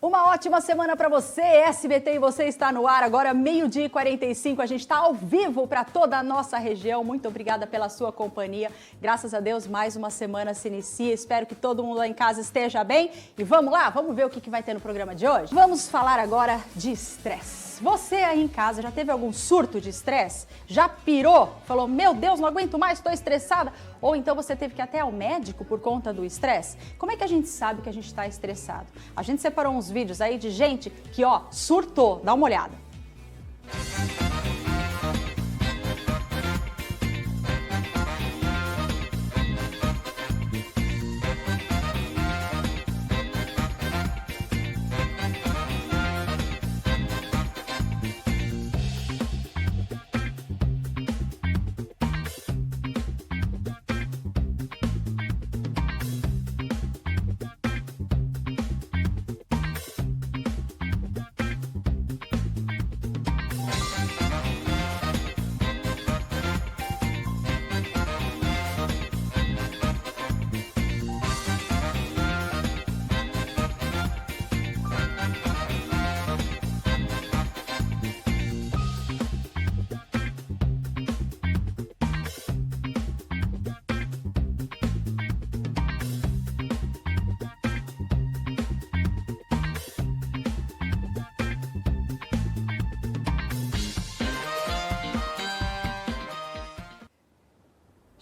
Uma ótima semana para você, SBT, e você está no ar agora, 12h45. A gente está ao vivo para toda a nossa região. Muito obrigada pela sua companhia. Graças a Deus, mais uma semana se inicia. Espero que todo mundo lá em casa esteja bem. E vamos lá, vamos ver o que vai ter no programa de hoje? Vamos falar agora de estresse. Você aí em casa já teve algum surto de estresse? Já pirou? Falou, meu Deus, não aguento mais, estou estressada? Ou então você teve que ir até ao médico por conta do estresse? Como é que a gente sabe que a gente está estressado? A gente separou uns vídeos aí de gente que, surtou. Dá uma olhada.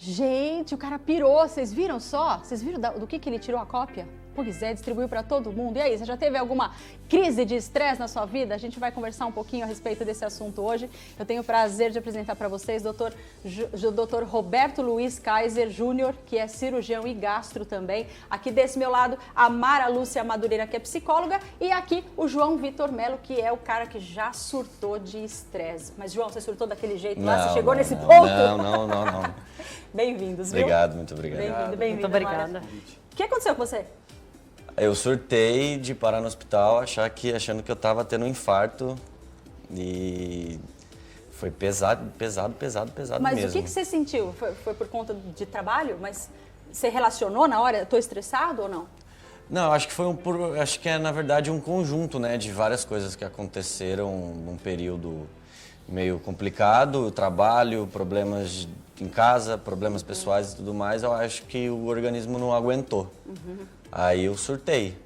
Gente, o cara pirou, vocês viram só? Vocês viram do que ele tirou a cópia? Pois é, distribuiu para todo mundo. E aí, você já teve alguma crise de estresse na sua vida? A gente vai conversar um pouquinho a respeito desse assunto hoje. Eu tenho o prazer de apresentar para vocês o Dr. Roberto Luiz Kaiser Júnior, que é cirurgião e gastro também. Aqui desse meu lado, a Mara Lúcia Madureira, que é psicóloga. E aqui o João Vitor Melo, que é o cara que já surtou de estresse. Mas, João, você surtou daquele jeito lá? Você chegou nesse ponto? Não. Bem-vindos, viu? Obrigado, muito obrigado. Bem-vindo, muito obrigada. O que aconteceu com você? Eu surtei de parar no hospital achando que eu tava tendo um infarto e foi pesado Mas mesmo. o que você sentiu? Foi por conta de trabalho? Mas você relacionou na hora? Estou estressado ou não? Não, acho que é na verdade um conjunto, né, de várias coisas que aconteceram num período meio complicado, trabalho, problemas em casa, problemas pessoais e tudo mais. Eu acho que o organismo não aguentou. Aí eu surtei.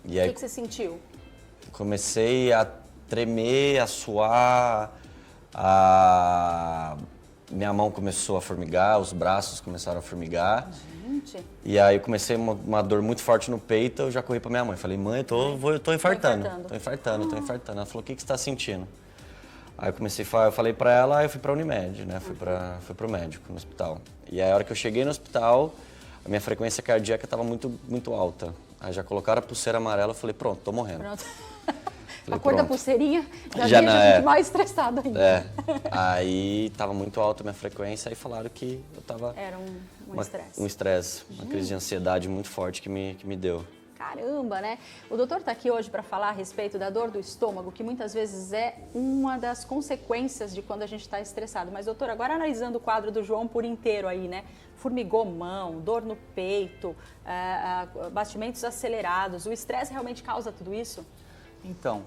E aí, o que você sentiu? comecei a tremer, a suar, minha mão começou a formigar, os braços começaram a formigar. Gente. E aí eu comecei uma dor muito forte no peito, eu já corri pra minha mãe. Falei, mãe, eu tô infartando. Tô infartando. Ela falou, o que você tá sentindo? Aí eu falei pra ela, aí eu fui pra Unimed, né? Fui pro médico no hospital. E aí a hora que eu cheguei no hospital, a minha frequência cardíaca estava muito alta. Aí já colocaram a pulseira amarela, eu falei, pronto, tô morrendo. Pronto. Falei, A cor da pronto. pulseirinha já Já deixa a gente mais estressado ainda. Aí tava muito alta a minha frequência, aí falaram que eu tava... Era um estresse. Um estresse, uma crise de ansiedade muito forte que me deu. Caramba, né? O doutor está aqui hoje para falar a respeito da dor do estômago, que muitas vezes é uma das consequências de quando a gente está estressado. Mas, doutor, agora analisando o quadro do João por inteiro aí, né? Formigou mão, dor no peito, batimentos acelerados. O estresse realmente causa tudo isso? Então,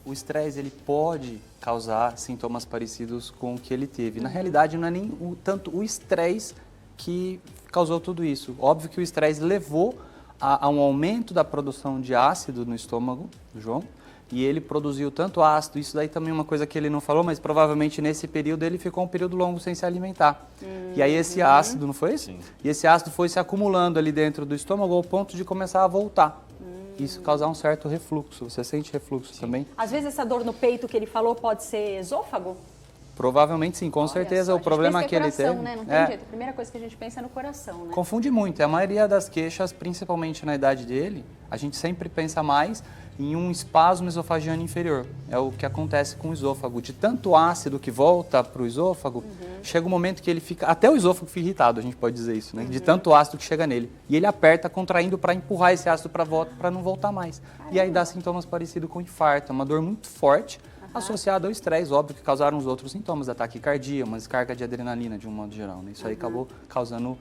o estresse ele pode causar sintomas parecidos com o que ele teve. Na realidade, não é nem tanto o estresse que causou tudo isso. Óbvio que o estresse levou a um aumento da produção de ácido no estômago do João, e ele produziu tanto ácido, isso daí também é uma coisa que ele não falou, mas provavelmente nesse período ele ficou um período longo sem se alimentar. E aí esse ácido, não foi isso? Sim. E esse ácido foi se acumulando ali dentro do estômago ao ponto de começar a voltar. Isso causar um certo refluxo. Você sente refluxo também? Às vezes essa dor no peito que ele falou pode ser esôfago? Provavelmente sim, com certeza. Só, O problema que ele coração, teve... né? Não tem jeito. A primeira coisa que a gente pensa é no coração, né? Confunde muito. A maioria das queixas, principalmente na idade dele, a gente sempre pensa mais em um espasmo esofagiano inferior. É o que acontece com o esôfago. De tanto ácido que volta para o esôfago, chega um momento que ele fica... Até o esôfago fica irritado, a gente pode dizer isso, né? De tanto ácido que chega nele. E ele aperta, contraindo para empurrar esse ácido para volta, para não voltar mais. Caramba. E aí dá sintomas parecidos com infarto. É uma dor muito forte, associada ao estresse, óbvio que causaram os outros sintomas, da taquicardia, uma descarga de adrenalina de um modo geral, né? Isso aí acabou causando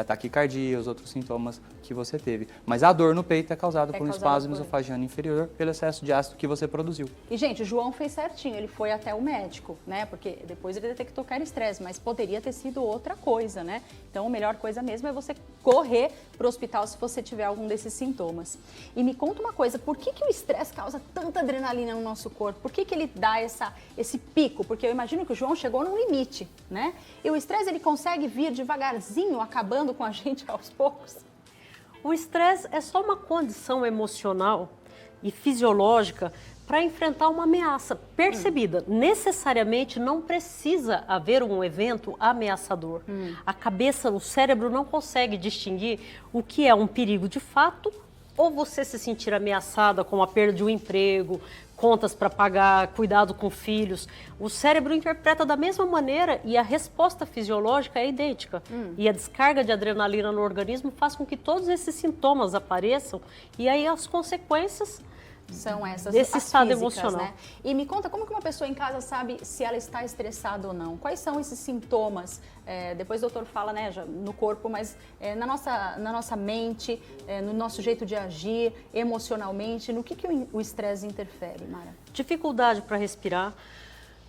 a taquicardia, os outros sintomas que você teve. Mas a dor no peito é causada por um espasmo esofagiano inferior pelo excesso de ácido que você produziu. E, gente, o João fez certinho, ele foi até o médico, né? Porque depois ele detectou que era estresse, mas poderia ter sido outra coisa, né? Então, a melhor coisa mesmo é você correr para o hospital se você tiver algum desses sintomas. E me conta uma coisa, por que o estresse causa tanta adrenalina no nosso corpo? Por que ele dá esse pico? Porque eu imagino que o João chegou num limite, né? E o estresse, ele consegue vir devagarzinho, acabando com a gente aos poucos? O estresse é só uma condição emocional e fisiológica para enfrentar uma ameaça percebida. Necessariamente não precisa haver um evento ameaçador. A cabeça, o cérebro não consegue distinguir o que é um perigo de fato ou você se sentir ameaçada com a perda de um emprego, contas para pagar, cuidado com filhos. O cérebro interpreta da mesma maneira e a resposta fisiológica é idêntica. E a descarga de adrenalina no organismo faz com que todos esses sintomas apareçam e aí as consequências são essas desse estado físicas, emocional. né? E me conta, como que uma pessoa em casa sabe se ela está estressada ou não? Quais são esses sintomas? Depois o doutor fala, né, já no corpo, mas na nossa mente, no nosso jeito de agir, emocionalmente, no que o estresse interfere, Mara? Dificuldade para respirar.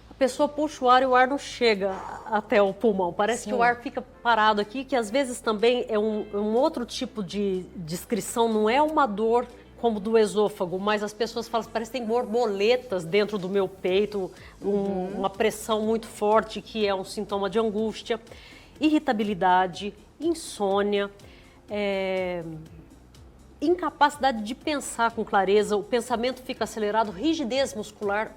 A pessoa puxa o ar e o ar não chega até o pulmão. Parece que o ar fica parado aqui, que às vezes também é um outro tipo de descrição, não é uma dor como do esôfago, mas as pessoas falam que parece que tem borboletas dentro do meu peito, uma pressão muito forte, que é um sintoma de angústia, irritabilidade, insônia, incapacidade de pensar com clareza, o pensamento fica acelerado, rigidez muscular.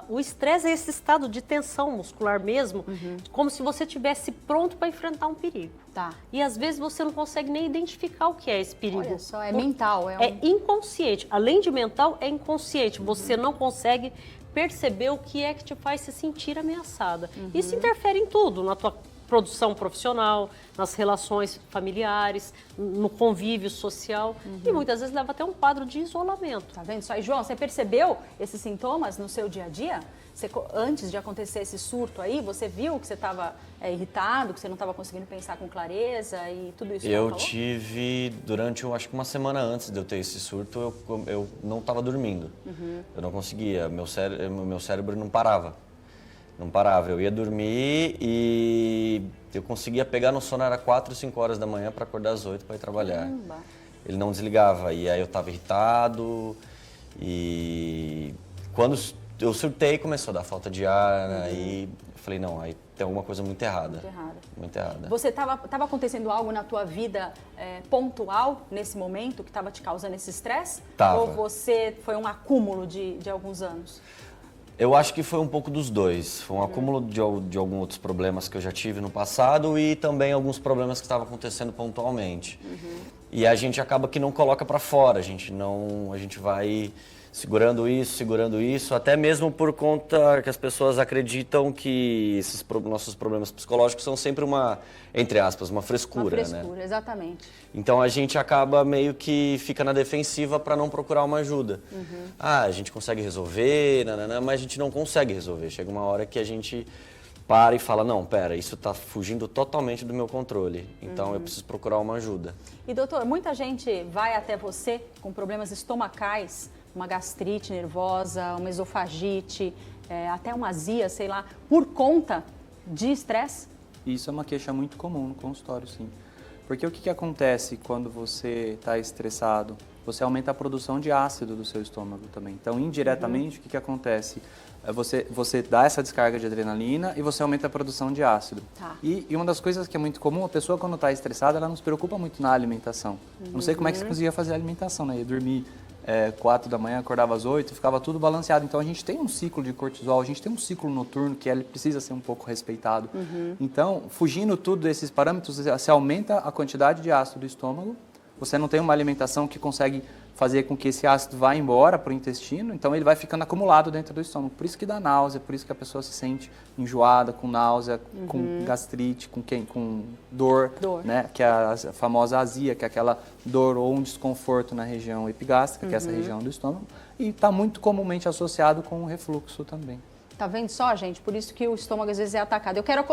O estresse é esse estado de tensão muscular mesmo, como se você estivesse pronto para enfrentar um perigo. Tá. E às vezes você não consegue nem identificar o que é esse perigo. Olha só, é mental. É inconsciente. Além de mental, é inconsciente. Você não consegue perceber o que é que te faz se sentir ameaçada. Isso interfere em tudo, na tua produção profissional, nas relações familiares, no convívio social e muitas vezes leva até um quadro de isolamento. Tá vendo só? E, João, você percebeu esses sintomas no seu dia a dia? Antes de acontecer esse surto aí, você viu que você estava irritado, que você não estava conseguindo pensar com clareza e tudo isso? Eu tive, durante, acho que uma semana antes de eu ter esse surto, eu não estava dormindo. Eu não conseguia, meu cérebro não parava. Não parava, eu ia dormir e eu conseguia pegar no sono, era 4, 5 horas da manhã para acordar às 8 para ir trabalhar. Caramba. Ele não desligava e aí eu estava irritado e quando eu surtei começou a dar falta de ar, aí eu falei, não, aí tem alguma coisa muito errada. Muito errada. Você tava acontecendo algo na tua vida pontual nesse momento que estava te causando esse estresse? Tava. Ou você foi um acúmulo de alguns anos? Eu acho que foi um pouco dos dois. Foi um acúmulo de alguns outros problemas que eu já tive no passado e também alguns problemas que estavam acontecendo pontualmente. E a gente acaba que não coloca para fora, a gente vai segurando isso, até mesmo por conta que as pessoas acreditam que esses nossos problemas psicológicos são sempre uma, entre aspas, uma frescura, né? Exatamente. Então a gente acaba meio que fica na defensiva para não procurar uma ajuda. A gente consegue resolver, mas a gente não consegue resolver. Chega uma hora que a gente para e fala, não, pera, isso está fugindo totalmente do meu controle, então eu preciso procurar uma ajuda. E doutor, muita gente vai até você com problemas estomacais, uma gastrite nervosa, uma esofagite, até uma azia, sei lá, por conta de estresse? Isso é uma queixa muito comum no consultório, sim. Porque o que acontece quando você está estressado? Você aumenta a produção de ácido do seu estômago também. Então, indiretamente, o que acontece? Você dá essa descarga de adrenalina e você aumenta a produção de ácido. Tá. E uma das coisas que é muito comum, a pessoa quando está estressada, ela não se preocupa muito na alimentação. Não sei como é que você conseguia fazer a alimentação, né? Ia dormir 4 da manhã, acordava às 8, ficava tudo balanceado. Então a gente tem um ciclo de cortisol, a gente tem um ciclo noturno que ele precisa ser um pouco respeitado. Então, fugindo tudo desses parâmetros, você aumenta a quantidade de ácido do estômago, você não tem uma alimentação que consegue fazer com que esse ácido vá embora para o intestino, então ele vai ficando acumulado dentro do estômago. Por isso que dá náusea, por isso que a pessoa se sente enjoada, com náusea, com gastrite, com dor, né? Que é a famosa azia, que é aquela dor ou um desconforto na região epigástrica, que é essa região do estômago, e está muito comumente associado com o refluxo também. Tá vendo só, gente? Por isso que o estômago às vezes é atacado. Eu quero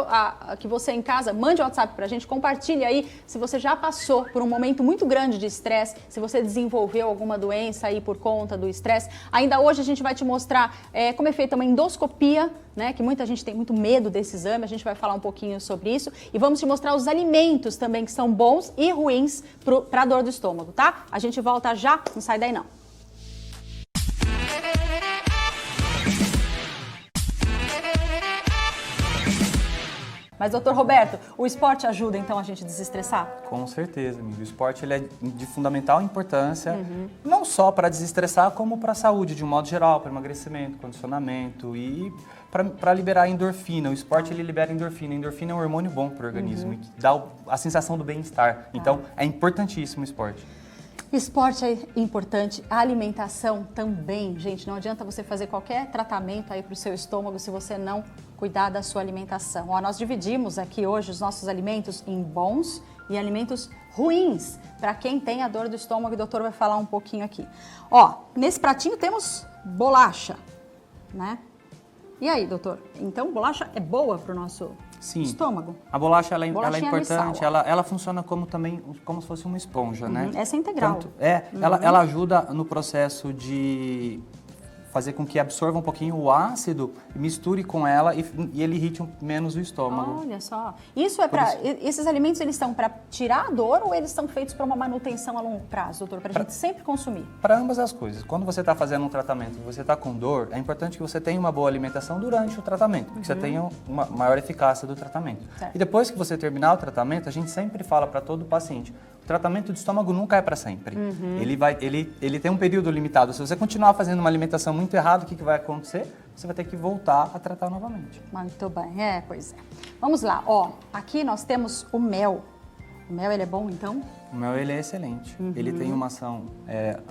que você em casa mande um WhatsApp pra gente, compartilhe aí se você já passou por um momento muito grande de estresse, se você desenvolveu alguma doença aí por conta do estresse. Ainda hoje a gente vai te mostrar como é feita uma endoscopia, né? Que muita gente tem muito medo desse exame, a gente vai falar um pouquinho sobre isso. E vamos te mostrar os alimentos também que são bons e ruins pra dor do estômago, tá? A gente volta já, não sai daí não. Mas, doutor Roberto, o esporte ajuda, então, a gente a desestressar? Com certeza, amigo. O esporte ele é de fundamental importância, não só para desestressar, como para a saúde, de um modo geral, para emagrecimento, condicionamento e para liberar endorfina. O esporte, ele libera endorfina. A endorfina é um hormônio bom para o organismo, que dá a sensação do bem-estar. Então, é importantíssimo o esporte. Esporte é importante, a alimentação também. Gente, não adianta você fazer qualquer tratamento aí para o seu estômago se você não cuidar da sua alimentação. Ó, nós dividimos aqui hoje os nossos alimentos em bons e alimentos ruins, para quem tem a dor do estômago, e o doutor vai falar um pouquinho aqui. Ó, nesse pratinho temos bolacha, né? E aí, doutor? Então, bolacha é boa para o nosso estômago? A bolacha ela é importante, sal, ela funciona como se fosse uma esponja, né? Essa é integral. Ela ajuda no processo de fazer com que absorva um pouquinho o ácido, misture com ela e ele irrite menos o estômago. Olha só. Isso é para esses alimentos, eles são para tirar a dor ou eles são feitos para uma manutenção a longo prazo, doutor, para a gente sempre consumir? Para ambas as coisas. Quando você está fazendo um tratamento e você está com dor, é importante que você tenha uma boa alimentação durante o tratamento, que você tenha uma maior eficácia do tratamento. Certo. E depois que você terminar o tratamento, a gente sempre fala para todo paciente, o tratamento de estômago nunca é para sempre. Ele tem um período limitado. Se você continuar fazendo uma alimentação muito errada, o que vai acontecer? Você vai ter que voltar a tratar novamente. Muito bem, pois é. Vamos lá, ó, aqui nós temos o mel. O mel, ele é bom, então? O mel, ele é excelente. Ele tem uma ação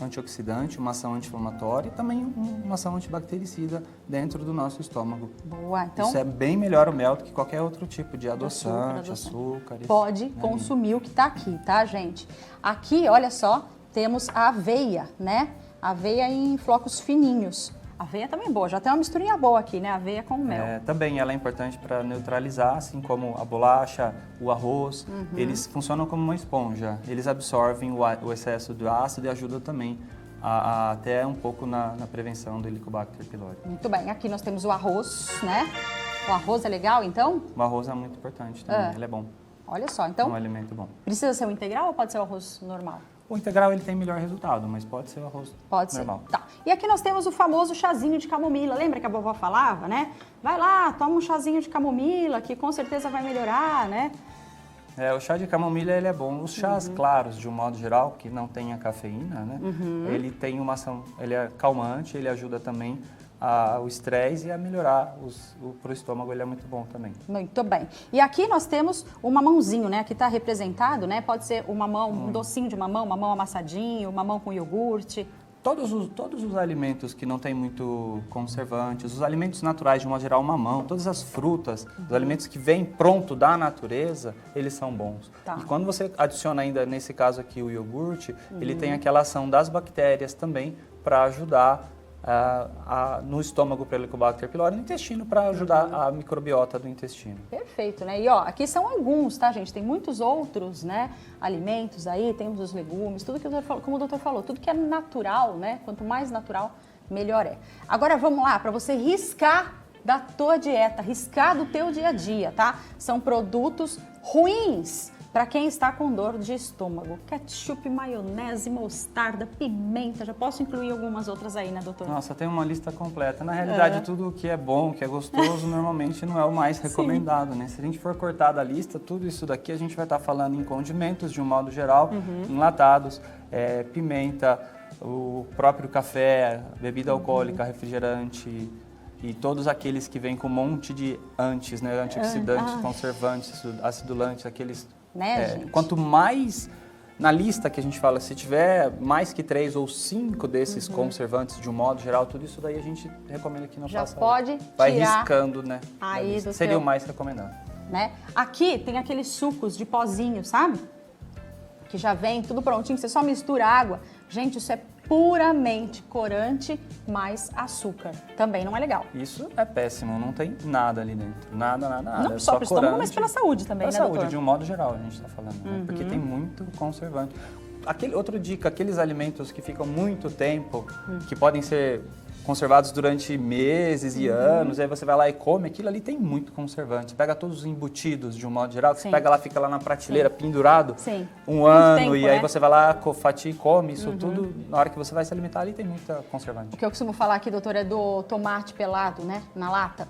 antioxidante, uma ação anti-inflamatória e também uma ação antibactericida dentro do nosso estômago. Boa, então... Isso é bem melhor o mel do que qualquer outro tipo de adoçante, açúcar. Pode consumir o que tá aqui, tá, gente? Aqui, olha só, temos a aveia, né? Aveia em flocos fininhos. A aveia também é boa, já tem uma misturinha boa aqui, né? Aveia com mel. Também ela é importante para neutralizar, assim como a bolacha, o arroz. Eles funcionam como uma esponja. Eles absorvem o excesso do ácido e ajudam também até um pouco na prevenção do Helicobacter pylori. Muito bem, aqui nós temos o arroz, né? O arroz é legal, então? O arroz é muito importante também, ele é bom. Olha só, então... É um alimento bom. Precisa ser o integral ou pode ser o arroz normal? O integral ele tem melhor resultado, mas pode ser o arroz normal. Ser. Tá. E aqui nós temos o famoso chazinho de camomila. Lembra que a vovó falava, né? Vai lá, toma um chazinho de camomila, que com certeza vai melhorar, né? O chá de camomila ele é bom. Os chás claros, de um modo geral, que não tem a cafeína, né? Ele tem uma ação, ele é calmante, ele ajuda também o estresse e a melhorar pro estômago, ele é muito bom também. Muito bem. E aqui nós temos o mamãozinho, né? Aqui está representado, né? Pode ser o mamão, um docinho de mamão amassadinho, mamão com iogurte. Todos os alimentos que não tem muito conservantes, os alimentos naturais, de uma geral, o mamão, todas as frutas, os alimentos que vêm pronto da natureza, eles são bons. Tá. E quando você adiciona ainda, nesse caso aqui, o iogurte, ele tem aquela ação das bactérias também para ajudar no estômago para Helicobacter pylori, no intestino para ajudar a microbiota do intestino. Perfeito, né? E ó, aqui são alguns, tá, gente? Tem muitos outros, né, alimentos aí, temos os legumes, tudo que o doutor falou, como o doutor falou, tudo que é natural, né? Quanto mais natural, melhor é. Agora vamos lá, para você riscar da tua dieta, riscar do teu dia a dia, tá? São produtos ruins para quem está com dor de estômago. Ketchup, maionese, mostarda, pimenta. Já posso incluir algumas outras aí, né, doutor? Nossa, tem uma lista completa. Na realidade, tudo que é bom, que é gostoso, normalmente não é o mais recomendado, né? Se a gente for cortar da lista, tudo isso daqui a gente vai estar falando em condimentos, de um modo geral, enlatados, pimenta, o próprio café, bebida alcoólica, refrigerante, e todos aqueles que vêm com um monte de antioxidantes, conservantes, acidulantes, aqueles... Né, gente? Quanto mais na lista que a gente fala, se tiver mais que 3 ou 5 desses conservantes, de um modo geral, tudo isso daí a gente recomenda que não faça. Já pode vai tirar riscando, né? Aí do seria seu... o mais recomendado. Né? Aqui tem aqueles sucos de pozinho, sabe? Que já vem tudo prontinho, você só mistura água. Gente, isso é puramente corante mais açúcar. Também não é legal. Isso é péssimo, não tem nada ali dentro. Nada. Não é só para o estômago, mas corante. pela saúde também, Pela né, saúde, doutor? de um modo geral, a gente está falando, né? Porque tem muito conservante. Outra dica, aqueles alimentos que ficam muito tempo, que podem ser conservados durante meses e anos, aí você vai lá e come, aquilo ali tem muito conservante. Pega todos os embutidos, de um modo geral, que você pega lá, fica lá na prateleira pendurado um ano, tempo, e aí né? você vai lá, fatia e come, isso tudo, na hora que você vai se alimentar ali tem muita conservante. O que eu costumo falar aqui, doutor, é do tomate pelado, né, na lata.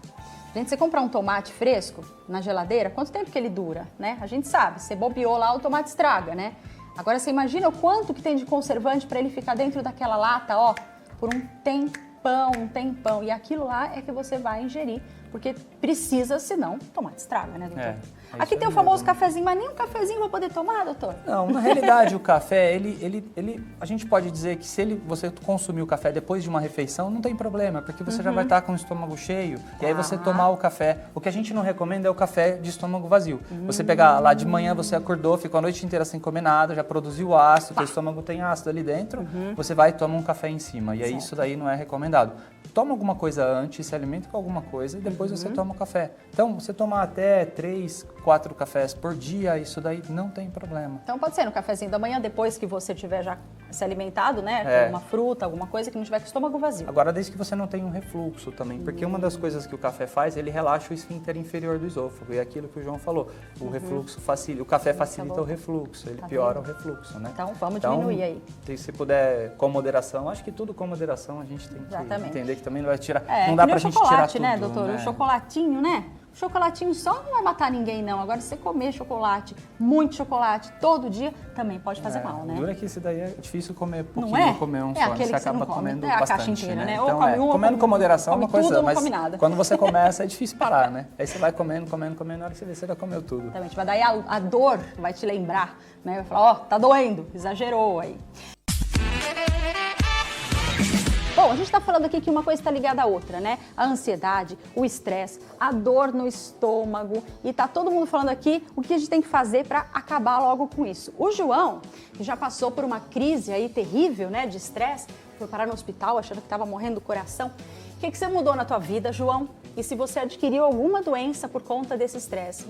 Gente, você comprar um tomate fresco na geladeira, quanto tempo que ele dura, né? A gente sabe, você bobeou lá, o tomate estraga, né? Agora, você imagina o quanto que tem de conservante para ele ficar dentro daquela lata, ó, por um tempão. E aquilo lá é que você vai ingerir, porque precisa, senão o tomate estraga, né, doutor? Aqui tem o famoso cafezinho, mas nem um cafezinho vou poder tomar, doutor? Não, na realidade o café, a gente pode dizer que se você consumir o café depois de uma refeição, não tem problema, porque você já vai estar com o estômago cheio, e aí você tomar o café. O que a gente não recomenda é o café de estômago vazio. Você pegar lá de manhã, você acordou, ficou a noite inteira sem comer nada, já produziu ácido, o estômago tem ácido ali dentro, você vai e toma um café em cima, e aí isso daí não é recomendado. Toma alguma coisa antes, se alimenta com alguma coisa e depois você toma o café. Então, você tomar até 3, 4 cafés por dia, isso daí não tem problema. Então pode ser no cafezinho da manhã, depois que você tiver já se alimentado, né? Com alguma fruta, alguma coisa que não tiver com o estômago vazio. Agora, desde que você não tenha um refluxo também, porque uma das coisas que o café faz, ele relaxa o esfíncter inferior do esôfago. E é aquilo que o João falou, o refluxo facilita, o café facilita o refluxo, ele piora o refluxo, né? Então vamos diminuir aí. Se puder, com moderação, acho que tudo com moderação a gente tem que entender que também não vai tirar, não dá pra gente tirar tudo, né, doutor? né? O chocolatinho, né? O chocolatinho só não vai matar ninguém, não. Agora, se você comer chocolate, muito chocolate, todo dia, também pode fazer mal, né? Dura que isso daí é difícil comer pouquinho, Não é? comer um É só, aquele você que você acaba não come. comendo É a bastante, caixa inteira, né? Então, Ou come uma, comendo com moderação é uma come coisa, tudo ou não mas come nada. quando você começa é difícil parar, né? Aí você vai comendo, na hora que você vê, você já comeu tudo. Exatamente. Mas daí a dor vai te lembrar, né? Vai falar, ó, tá doendo, exagerou aí. Bom, a gente está falando aqui que uma coisa está ligada à outra, né? A ansiedade, o estresse, a dor no estômago. E tá todo mundo falando aqui o que a gente tem que fazer para acabar logo com isso. O João, que já passou por uma crise aí terrível, né, de estresse, foi parar no hospital achando que estava morrendo do coração. O que você mudou na tua vida, João? E se você adquiriu alguma doença por conta desse estresse?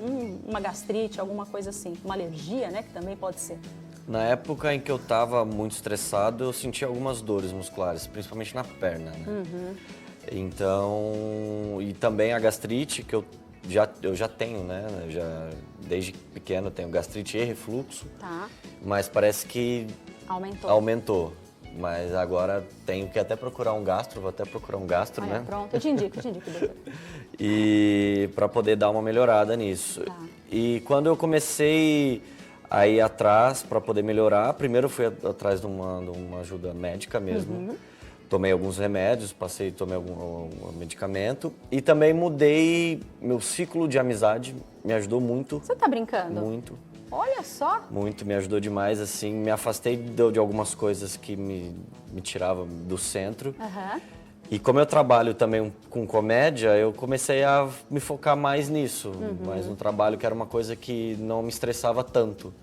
Uma gastrite, alguma coisa assim. Uma alergia, né, que também pode ser. Na época em que eu estava muito estressado, eu sentia algumas dores musculares, principalmente na perna, né? Então, e também a gastrite, que eu já tenho, né? Desde pequeno eu tenho gastrite e refluxo, mas parece que aumentou. Mas agora tenho que até procurar um gastro, vou até procurar um gastro, né? Pronto, eu te indico, doutor. E para poder dar uma melhorada nisso. E quando eu comecei a ir atrás para poder melhorar, primeiro eu fui atrás de uma ajuda médica mesmo. Tomei alguns remédios, tomei algum medicamento e também mudei meu ciclo de amizade, me ajudou muito. Você tá brincando? Muito. Olha só. Muito, me ajudou demais, assim, me afastei de algumas coisas que me tiravam do centro. E como eu trabalho também com comédia, eu comecei a me focar mais nisso, mais no trabalho, que era uma coisa que não me estressava tanto,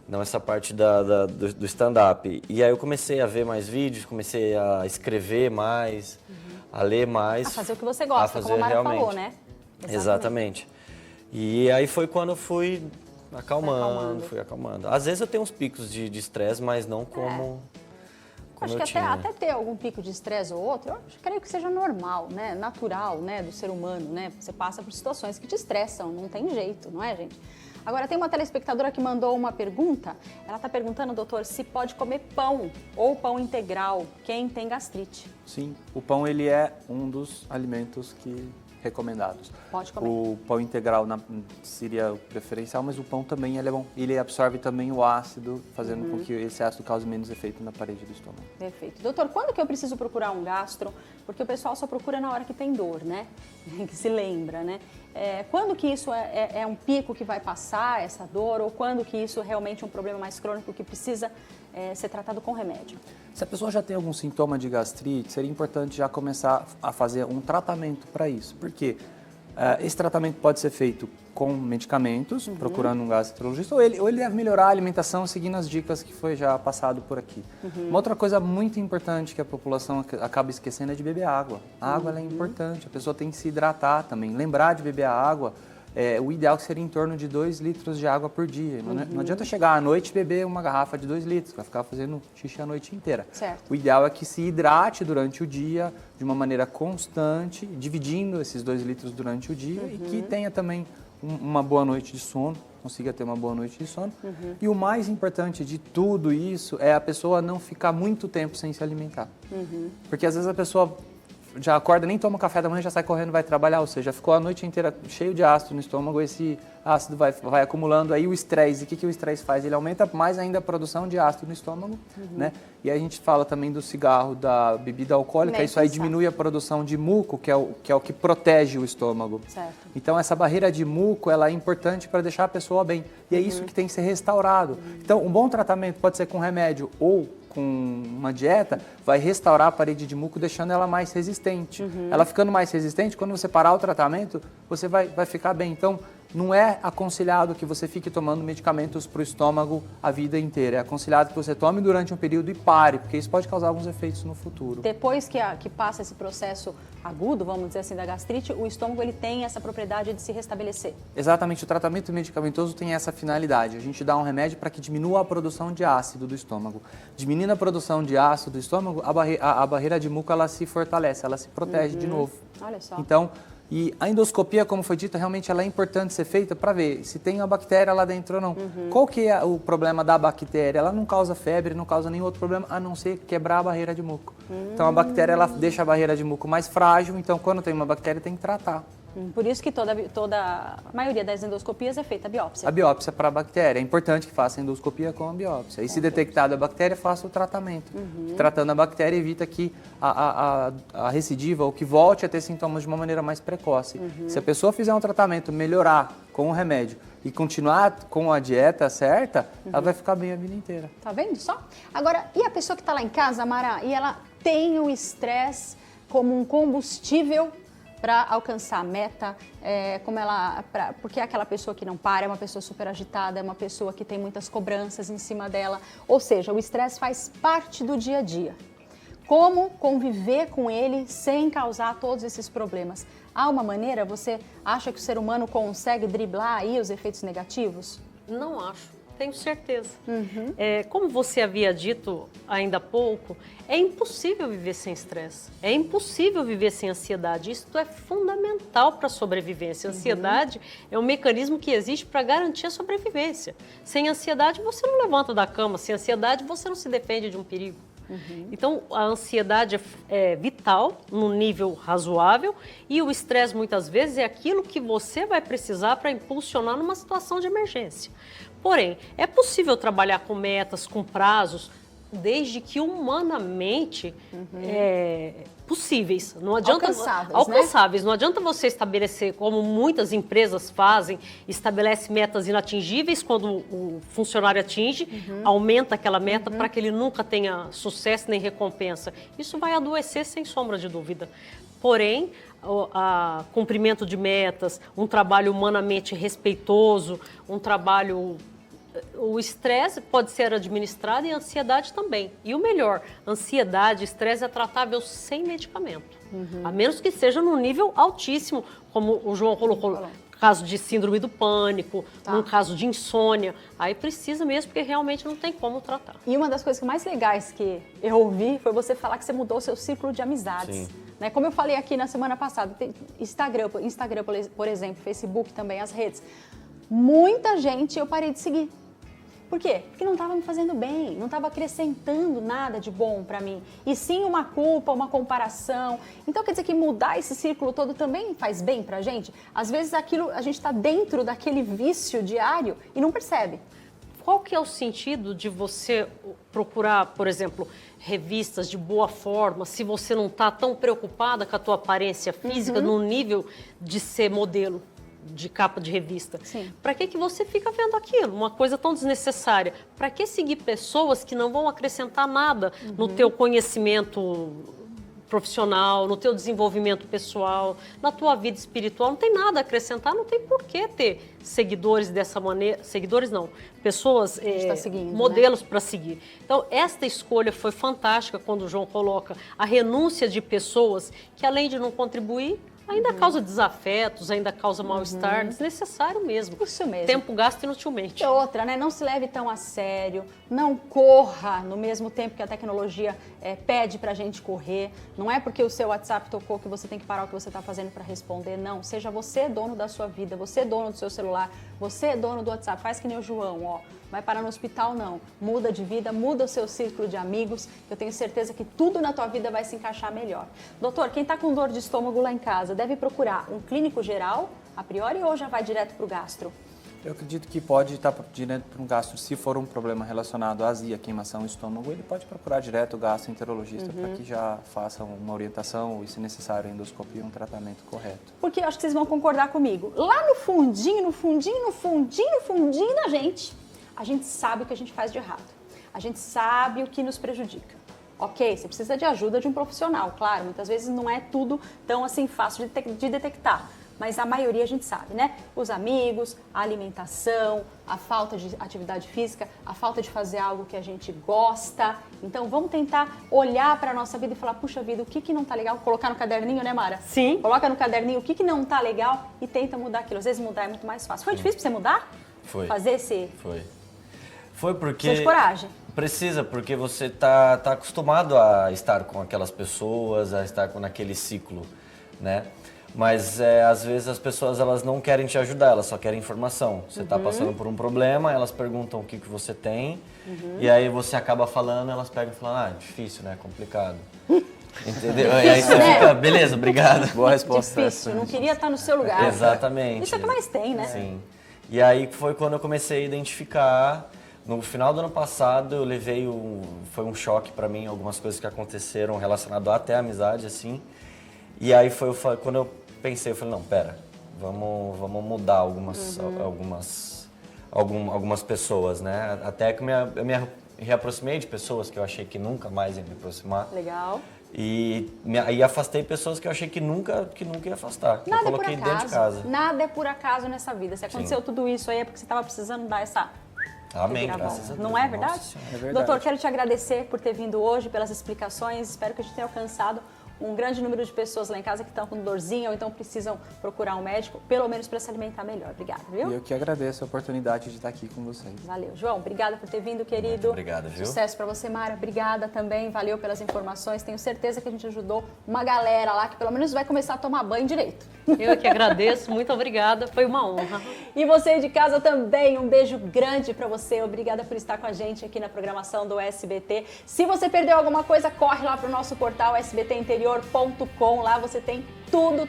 não essa parte do stand-up. E aí eu comecei a ver mais vídeos, comecei a escrever mais, a ler mais. A fazer o que você gosta, como a Mara falou, né? Exatamente. E aí foi quando eu fui acalmando. Às vezes eu tenho uns picos de estresse, mas não como... Acho que até ter algum pico de estresse ou outro, eu creio que seja normal, né? Natural, né? Do ser humano, né? Você passa por situações que te estressam, não tem jeito, não é, gente? Agora, tem uma telespectadora que mandou uma pergunta. Ela está perguntando, doutor, se pode comer pão ou pão integral, quem tem gastrite. Sim, o pão ele é um dos alimentos recomendados. Pode comer. O pão integral seria o preferencial, mas o pão também ele é bom. Ele absorve também o ácido, fazendo com que esse ácido cause menos efeito na parede do estômago. Perfeito. Doutor, quando que eu preciso procurar um gastro? Porque o pessoal só procura na hora que tem dor, né? Que se lembra, né? Quando que isso é um pico que vai passar, essa dor? Ou quando que isso é realmente um problema mais crônico que precisa ser tratado com remédio? Se a pessoa já tem algum sintoma de gastrite, seria importante já começar a fazer um tratamento para isso. Porque esse tratamento pode ser feito com medicamentos, procurando um gastroenterologista, ou ele deve melhorar a alimentação seguindo as dicas que foi já passado por aqui. Uma outra coisa muito importante que a população acaba esquecendo é de beber água. A água ela é importante, a pessoa tem que se hidratar também, lembrar de beber a água. O ideal seria em torno de 2 litros de água por dia. Não adianta chegar à noite e beber uma garrafa de 2 litros, vai ficar fazendo xixi a noite inteira. Certo. O ideal é que se hidrate durante o dia, de uma maneira constante, dividindo esses 2 litros durante o dia e que tenha também uma boa noite de sono, consiga ter uma boa noite de sono. E o mais importante de tudo isso é a pessoa não ficar muito tempo sem se alimentar. Porque às vezes a pessoa já acorda, nem toma café da manhã, já sai correndo, vai trabalhar, ou seja, ficou a noite inteira cheio de ácido no estômago, esse ácido vai acumulando, aí o estresse, e o que o estresse faz? Ele aumenta mais ainda a produção de ácido no estômago, né? E aí a gente fala também do cigarro, da bebida alcoólica, isso aí diminui a produção de muco, que é o que protege o estômago. Certo. Então essa barreira de muco, ela é importante para deixar a pessoa bem, e é isso que tem que ser restaurado. Então um bom tratamento pode ser com remédio ou com uma dieta, vai restaurar a parede de muco, deixando ela mais resistente. Ela ficando mais resistente, quando você parar o tratamento, você vai ficar bem. Então, não é aconselhado que você fique tomando medicamentos para o estômago a vida inteira. É aconselhado que você tome durante um período e pare, porque isso pode causar alguns efeitos no futuro. Depois que passa esse processo agudo, vamos dizer assim, da gastrite, o estômago ele tem essa propriedade de se restabelecer. Exatamente, o tratamento medicamentoso tem essa finalidade. A gente dá um remédio para que diminua a produção de ácido do estômago. Diminuindo a produção de ácido do estômago, a barreira de muco ela se fortalece, ela se protege de novo. Olha só. Então, e a endoscopia, como foi dito, realmente ela é importante ser feita para ver se tem uma bactéria lá dentro ou não. Qual que é o problema da bactéria? Ela não causa febre, não causa nenhum outro problema, a não ser quebrar a barreira de muco. Então a bactéria ela deixa a barreira de muco mais frágil, então quando tem uma bactéria tem que tratar. Por isso que toda a maioria das endoscopias é feita a biópsia. A biópsia para a bactéria. É importante que faça a endoscopia com a biópsia. E se detectada a bactéria, faça o tratamento. Tratando a bactéria, evita que a recidiva ou que volte a ter sintomas de uma maneira mais precoce. Se a pessoa fizer um tratamento, melhorar com o remédio e continuar com a dieta certa, ela vai ficar bem a vida inteira. Tá vendo só? Agora, e a pessoa que está lá em casa, Mara, e ela tem o estresse como um combustível para alcançar a meta, porque é aquela pessoa que não para, é uma pessoa super agitada, é uma pessoa que tem muitas cobranças em cima dela, ou seja, o estresse faz parte do dia a dia. Como conviver com ele sem causar todos esses problemas? Há uma maneira? Você acha que o ser humano consegue driblar aí os efeitos negativos? Não acho. Tenho certeza. Como você havia dito ainda há pouco, é impossível viver sem estresse. É impossível viver sem ansiedade. Isso é fundamental para a sobrevivência. A ansiedade é um mecanismo que existe para garantir a sobrevivência. Sem ansiedade, você não levanta da cama. Sem ansiedade, você não se defende de um perigo. Então, a ansiedade é vital, num nível razoável, e o estresse, muitas vezes, é aquilo que você vai precisar para impulsionar numa situação de emergência. Porém, é possível trabalhar com metas, com prazos, desde que humanamente possíveis. Não adianta, alcançáveis. Né? Não adianta você estabelecer, como muitas empresas fazem, estabelece metas inatingíveis quando o funcionário atinge, aumenta aquela meta para que ele nunca tenha sucesso nem recompensa. Isso vai adoecer sem sombra de dúvida. Porém, cumprimento de metas, um trabalho humanamente respeitoso, um trabalho... O estresse pode ser administrado e a ansiedade também. E o melhor, ansiedade, estresse é tratável sem medicamento. A menos que seja num nível altíssimo, como o João colocou, caso de síndrome do pânico, num caso de insônia. Aí precisa mesmo, porque realmente não tem como tratar. E uma das coisas mais legais que eu ouvi foi você falar que você mudou o seu círculo de amizades. Né? Como eu falei aqui na semana passada, tem Instagram, por exemplo, Facebook também, as redes. Muita gente eu parei de seguir. Por quê? Porque não estava me fazendo bem, não estava acrescentando nada de bom para mim. E sim uma culpa, uma comparação. Então quer dizer que mudar esse círculo todo também faz bem pra gente? Às vezes a gente está dentro daquele vício diário e não percebe. Qual que é o sentido de você procurar, por exemplo, revistas de boa forma, se você não está tão preocupada com a tua aparência física no nível de ser modelo de capa de revista? Para que você fica vendo aquilo? Uma coisa tão desnecessária. Para que seguir pessoas que não vão acrescentar nada no teu conhecimento profissional, no teu desenvolvimento pessoal, na tua vida espiritual, não tem nada a acrescentar, não tem por que ter seguidores dessa maneira, seguidores não, pessoas, tá seguindo, modelos para seguir. Então, esta escolha foi fantástica quando o João coloca a renúncia de pessoas que, além de não contribuir, ainda causa desafetos, ainda causa mal-estar, desnecessário mesmo. Isso mesmo. Tempo gasto inutilmente. E outra, né? Não se leve tão a sério, não corra no mesmo tempo que a tecnologia pede pra gente correr. Não é porque o seu WhatsApp tocou que você tem que parar o que você tá fazendo para responder, não. Seja você dono da sua vida, você dono do seu celular, você dono do WhatsApp. Faz que nem o João, ó. Vai parar no hospital, não. Muda de vida, muda o seu círculo de amigos. Eu tenho certeza que tudo na tua vida vai se encaixar melhor. Doutor, quem tá com dor de estômago lá em casa, deve procurar um clínico geral, a priori, ou já vai direto pro gastro? Eu acredito que pode estar direto para um gastro. Se for um problema relacionado à azia, queimação no estômago, ele pode procurar direto o gastroenterologista para que já faça uma orientação e, se necessário, endoscopia, um tratamento correto. Porque eu acho que vocês vão concordar comigo. Lá no fundinho da gente, a gente sabe o que a gente faz de errado. A gente sabe o que nos prejudica. Ok, você precisa de ajuda de um profissional, claro. Muitas vezes não é tudo tão assim fácil de detectar. Mas a maioria a gente sabe, né? Os amigos, a alimentação, a falta de atividade física, a falta de fazer algo que a gente gosta. Então vamos tentar olhar para a nossa vida e falar, puxa vida, o que não tá legal? Colocar no caderninho, né, Mara? Sim. Coloca no caderninho o que não tá legal e tenta mudar aquilo. Às vezes mudar é muito mais fácil. Foi difícil para você mudar? Foi. Fazer esse... Foi porque... Precisa de coragem. Precisa, porque você tá acostumado a estar com aquelas pessoas, a estar naquele ciclo, né? Mas às vezes as pessoas elas não querem te ajudar, elas só querem informação. Você está passando por um problema, elas perguntam o que você tem, e aí você acaba falando, elas pegam e falam, é difícil, né? Complicado. Entendeu? E aí você fica, beleza, obrigado. Boa resposta. Difícil, não queria estar no seu lugar. Exatamente. Isso é o que mais tem, né? Sim. E aí foi quando eu comecei a identificar. No final do ano passado eu levei foi um choque para mim, algumas coisas que aconteceram relacionado até à amizade, assim. E aí foi quando eu pensei, eu falei, não, pera, vamos mudar algumas pessoas, né? Até que eu me reaproximei de pessoas que eu achei que nunca mais ia me aproximar. Legal. E afastei pessoas que eu achei que nunca ia afastar. Nada eu coloquei é por acaso. dentro de casa. Nada é por acaso nessa vida. Se aconteceu tudo isso aí é porque você estava precisando dar essa... Amém, graças a Deus. Não é verdade? É verdade. Doutor, quero te agradecer por ter vindo hoje, pelas explicações. Espero que a gente tenha alcançado um grande número de pessoas lá em casa que estão com dorzinha ou então precisam procurar um médico, pelo menos para se alimentar melhor. Obrigada, viu? E eu que agradeço a oportunidade de estar aqui com vocês. Valeu. João, obrigada por ter vindo, querido. Muito obrigado, viu? Sucesso para você, Mara. Obrigada também. Valeu pelas informações. Tenho certeza que a gente ajudou uma galera lá que pelo menos vai começar a tomar banho direito. Eu que agradeço. Muito obrigada. Foi uma honra. E você de casa também. Um beijo grande para você. Obrigada por estar com a gente aqui na programação do SBT. Se você perdeu alguma coisa, corre lá para o nosso portal sbtinterior.com. Lá você tem tudo,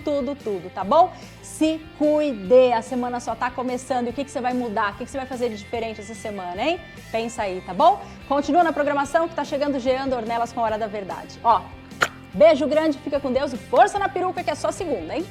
tá bom? Se cuide, a semana só tá começando. E o que você vai mudar? O que você vai fazer de diferente essa semana, hein? Pensa aí, tá bom? Continua na programação que tá chegando Jean Dornelas com a Hora da Verdade. Ó, beijo grande, fica com Deus e força na peruca que é só segunda, hein?